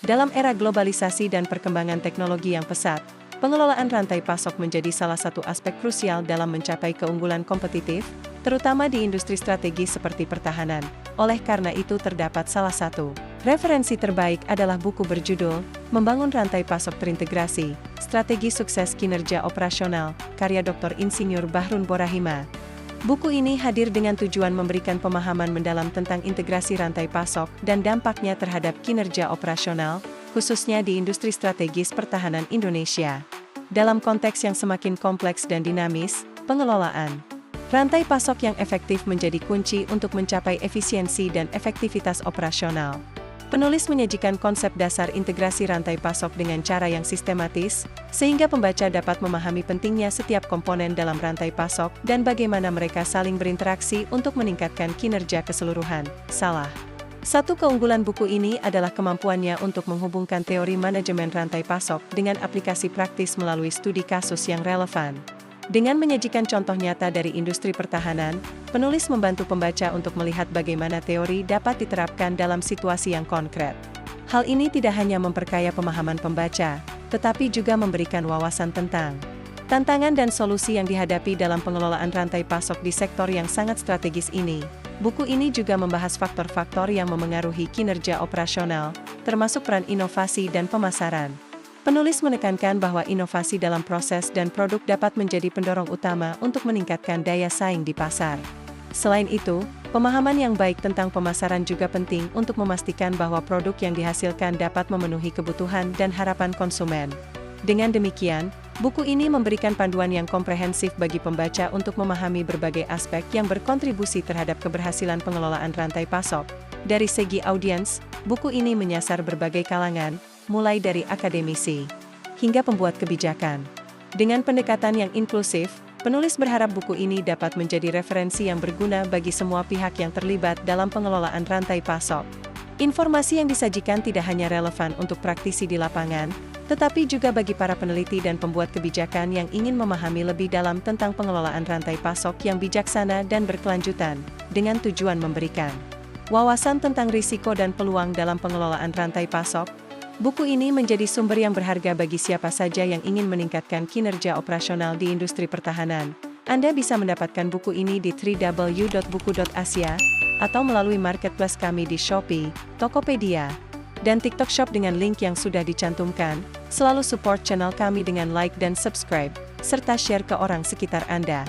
Dalam era globalisasi dan perkembangan teknologi yang pesat, pengelolaan rantai pasok menjadi salah satu aspek krusial dalam mencapai keunggulan kompetitif, terutama di industri strategis seperti pertahanan. Oleh karena itu terdapat salah satu referensi terbaik adalah buku berjudul Membangun Rantai Pasok Terintegrasi, Strategi Sukses Kinerja Operasional, karya Dr. Insinyur Bahrun Borahima. Buku ini hadir dengan tujuan memberikan pemahaman mendalam tentang integrasi rantai pasok dan dampaknya terhadap kinerja operasional, khususnya di industri strategis pertahanan Indonesia. Dalam konteks yang semakin kompleks dan dinamis, pengelolaan rantai pasok yang efektif menjadi kunci untuk mencapai efisiensi dan efektivitas operasional. Penulis menyajikan konsep dasar integrasi rantai pasok dengan cara yang sistematis, sehingga pembaca dapat memahami pentingnya setiap komponen dalam rantai pasok dan bagaimana mereka saling berinteraksi untuk meningkatkan kinerja keseluruhan. Satu keunggulan buku ini adalah kemampuannya untuk menghubungkan teori manajemen rantai pasok dengan aplikasi praktis melalui studi kasus yang relevan. Dengan menyajikan contoh nyata dari industri pertahanan, penulis membantu pembaca untuk melihat bagaimana teori dapat diterapkan dalam situasi yang konkret. Hal ini tidak hanya memperkaya pemahaman pembaca, tetapi juga memberikan wawasan tentang tantangan dan solusi yang dihadapi dalam pengelolaan rantai pasok di sektor yang sangat strategis ini. Buku ini juga membahas faktor-faktor yang memengaruhi kinerja operasional, termasuk peran inovasi dan pemasaran. Penulis menekankan bahwa inovasi dalam proses dan produk dapat menjadi pendorong utama untuk meningkatkan daya saing di pasar. Selain itu, pemahaman yang baik tentang pemasaran juga penting untuk memastikan bahwa produk yang dihasilkan dapat memenuhi kebutuhan dan harapan konsumen. Dengan demikian, buku ini memberikan panduan yang komprehensif bagi pembaca untuk memahami berbagai aspek yang berkontribusi terhadap keberhasilan pengelolaan rantai pasok. Dari segi audiens, buku ini menyasar berbagai kalangan, mulai dari akademisi hingga pembuat kebijakan. Dengan pendekatan yang inklusif, penulis berharap buku ini dapat menjadi referensi yang berguna bagi semua pihak yang terlibat dalam pengelolaan rantai pasok. Informasi yang disajikan tidak hanya relevan untuk praktisi di lapangan, tetapi juga bagi para peneliti dan pembuat kebijakan yang ingin memahami lebih dalam tentang pengelolaan rantai pasok yang bijaksana dan berkelanjutan, dengan tujuan memberikan wawasan tentang risiko dan peluang dalam pengelolaan rantai pasok. Buku ini menjadi sumber yang berharga bagi siapa saja yang ingin meningkatkan kinerja operasional di industri pertahanan. Anda bisa mendapatkan buku ini di www.buku.asia atau melalui marketplace kami di Shopee, Tokopedia, dan TikTok Shop dengan link yang sudah dicantumkan. Selalu support channel kami dengan like dan subscribe, serta share ke orang sekitar Anda.